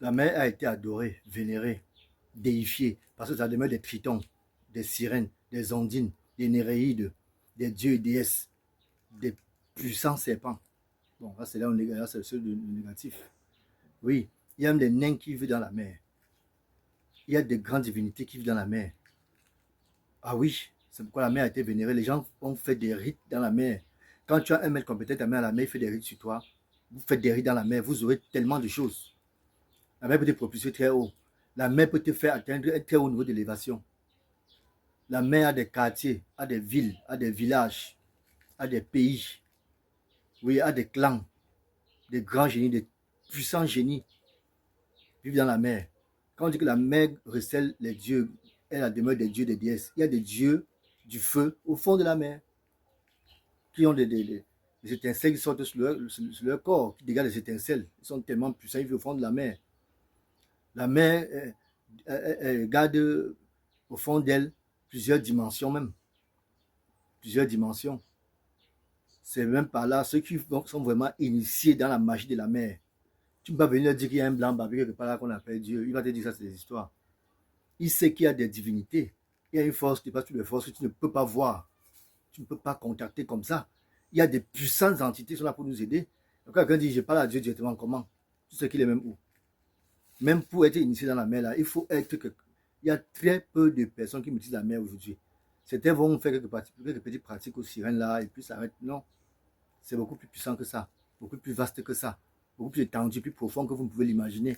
La mer a été adorée, vénérée, déifiée, parce que ça demeure des tritons, des sirènes, des ondines, des néréides, des dieux et déesses, des puissants serpents. Bon, là, c'est là où c'est le négatif. Oui, il y a même des nains qui vivent dans la mer. Il y a des grandes divinités qui vivent dans la mer. Ah oui, c'est pourquoi la mer a été vénérée. Les gens ont fait des rites dans la mer. Quand tu as un maître compétent, ta mer à la mer, il fait des rites sur toi. Vous faites des rites dans la mer, vous aurez tellement de choses. La mer peut te propulser très haut. La mer peut te faire atteindre un très haut niveau d'élévation. La mer a des quartiers, a des villes, a des villages, a des pays, oui, a des clans, des grands génies, des puissants génies vivent dans la mer. Quand on dit que la mer recèle les dieux, est la demeure des dieux, des déesses, il y a des dieux du feu au fond de la mer qui ont des étincelles qui sortent sur leur corps, qui dégagent des étincelles. Ils sont tellement puissants, ils vivent au fond de la mer. La mer garde au fond d'elle plusieurs dimensions même. Plusieurs dimensions. C'est même par là ceux qui sont vraiment initiés dans la magie de la mer. Tu ne peux pas venir leur dire qu'il y a un blanc barbu quelque part là qu'on appelle Dieu. Il va te dire ça, c'est des histoires. Il sait qu'il y a des divinités. Il y a une force qui passe toutes les forces que tu ne peux pas voir. Tu ne peux pas contacter comme ça. Il y a des puissantes entités qui sont là pour nous aider. Donc, quand quelqu'un dit je parle à Dieu directement, comment? Tu sais qu'il est même où? Même pour être initié dans la mer, là, il faut être que. Il y a très peu de personnes qui maîtrisent la mer aujourd'hui. Certains vont faire quelques petites pratiques aux sirènes là et puis ça arrête. Non, c'est beaucoup plus puissant que ça, beaucoup plus vaste que ça, beaucoup plus étendu, plus profond que vous ne pouvez l'imaginer.